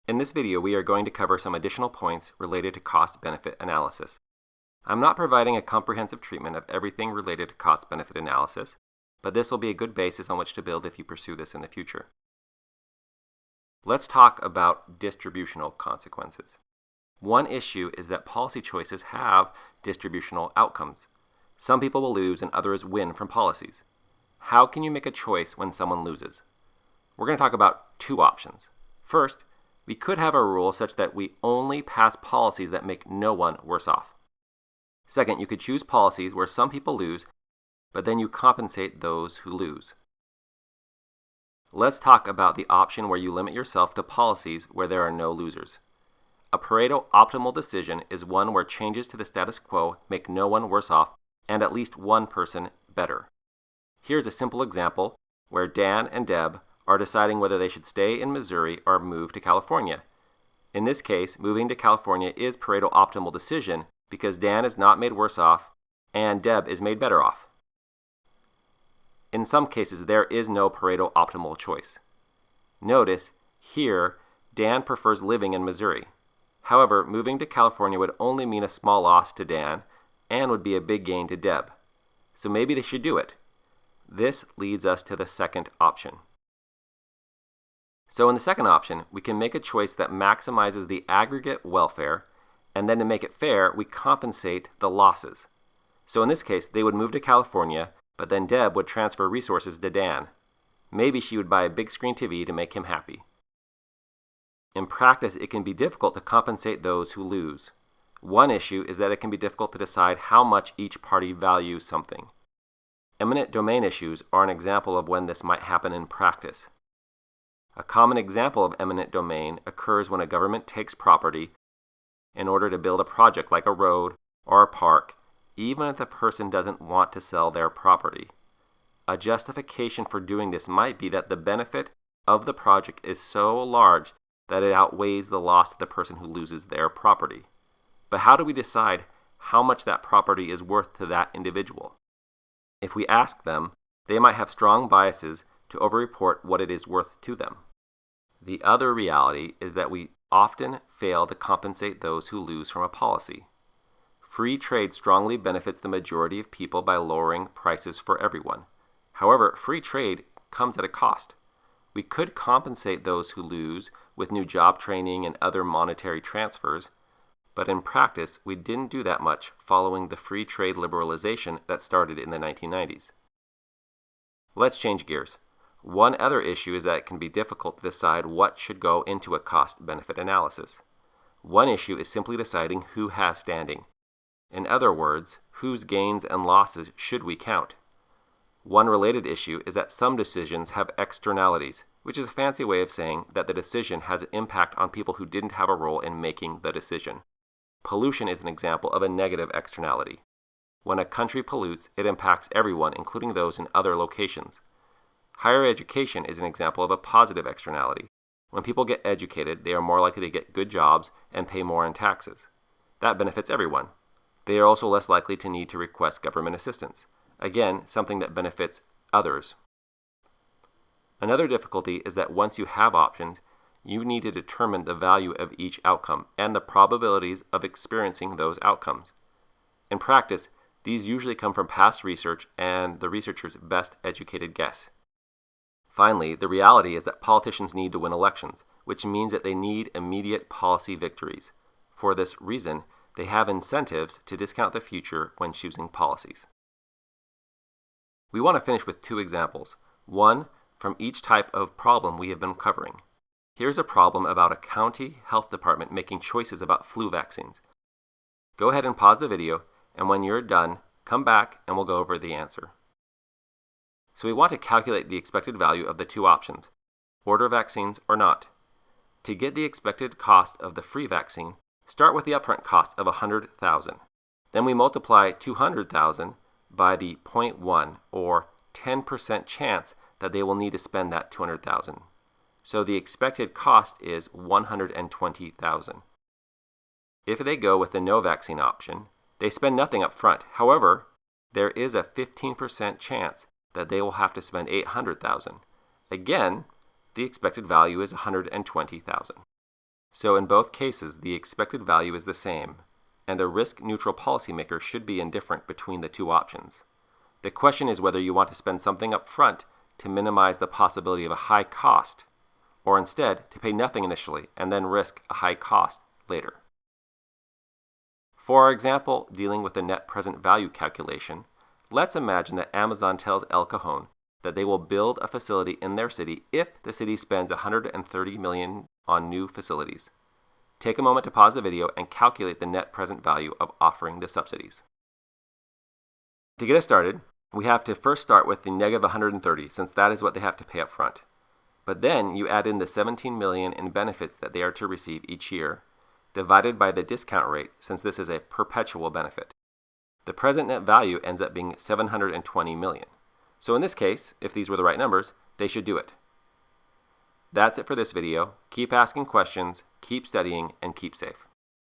In this video, we are going to cover some additional points related to cost-benefit analysis. I'm not providing a comprehensive treatment of everything related to cost-benefit analysis, but this will be a good basis on which to build if you pursue this in the future. Let's talk about distributional consequences. One issue is that policy choices have distributional outcomes. Some people will lose and others win from policies. How can you make a choice when someone loses? We're going to talk about two options. First, we could have a rule such that we only pass policies that make no one worse off. Second, you could choose policies where some people lose, but then you compensate those who lose. Let's talk about the option where you limit yourself to policies where there are no losers. A Pareto optimal decision is one where changes to the status quo make no one worse off and at least one person better. Here's a simple example where Dan and Deb are deciding whether they should stay in Missouri or move to California. In this case, moving to California is Pareto optimal decision because Dan is not made worse off and Deb is made better off. In some cases, there is no Pareto optimal choice. Notice, here, Dan prefers living in Missouri. However, moving to California would only mean a small loss to Dan and would be a big gain to Deb. So maybe they should do it. This leads us to the second option. So in the second option, we can make a choice that maximizes the aggregate welfare, and then to make it fair, we compensate the losses. So in this case, they would move to California, but then Deb would transfer resources to Dan. Maybe she would buy a big screen TV to make him happy. In practice, it can be difficult to compensate those who lose. One issue is that it can be difficult to decide how much each party values something. Eminent domain issues are an example of when this might happen in practice. A common example of eminent domain occurs when a government takes property in order to build a project like a road or a park, even if the person doesn't want to sell their property. A justification for doing this might be that the benefit of the project is so large that it outweighs the loss to the person who loses their property. But how do we decide how much that property is worth to that individual? If we ask them, they might have strong biases to overreport what it is worth to them. The other reality is that we often fail to compensate those who lose from a policy. Free trade strongly benefits the majority of people by lowering prices for everyone. However, free trade comes at a cost. We could compensate those who lose with new job training and other monetary transfers, but in practice, we didn't do that much following the free trade liberalization that started in the 1990s. Let's change gears. One other issue is that it can be difficult to decide what should go into a cost-benefit analysis. One issue is simply deciding who has standing. In other words, whose gains and losses should we count? One related issue is that some decisions have externalities, which is a fancy way of saying that the decision has an impact on people who didn't have a role in making the decision. Pollution is an example of a negative externality. When a country pollutes, it impacts everyone, including those in other locations. Higher education is an example of a positive externality. When people get educated, they are more likely to get good jobs and pay more in taxes. That benefits everyone. They are also less likely to need to request government assistance. Again, something that benefits others. Another difficulty is that once you have options, you need to determine the value of each outcome and the probabilities of experiencing those outcomes. In practice, these usually come from past research and the researcher's best educated guess. Finally, the reality is that politicians need to win elections, which means that they need immediate policy victories. For this reason, they have incentives to discount the future when choosing policies. We want to finish with two examples, one from each type of problem we have been covering. Here's a problem about a county health department making choices about flu vaccines. Go ahead and pause the video, and when you're done, come back and we'll go over the answer. So we want to calculate the expected value of the two options, order vaccines or not. To get the expected cost of the free vaccine, start with the upfront cost of $100,000. Then we multiply $200,000 by the 0.1 or 10% chance that they will need to spend that $200,000. So the expected cost is $120,000. If they go with the no vaccine option, they spend nothing up front. However, there is a 15% chance that they will have to spend $800,000. Again, the expected value is $120,000. So in both cases, the expected value is the same, and a risk-neutral policymaker should be indifferent between the two options. The question is whether you want to spend something up front to minimize the possibility of a high cost, or instead to pay nothing initially and then risk a high cost later. For our example dealing with the net present value calculation, let's imagine that Amazon tells El Cajon that they will build a facility in their city if the city spends $130 million on new facilities. Take a moment to pause the video and calculate the net present value of offering the subsidies. To get us started, we have to first start with the negative 130, since that is what they have to pay up front. But then you add in the $17 million in benefits that they are to receive each year, divided by the discount rate, since this is a perpetual benefit. The present net value ends up being $720 million. So in this case, if these were the right numbers, they should do it. That's it for this video. Keep asking questions, keep studying, and keep safe.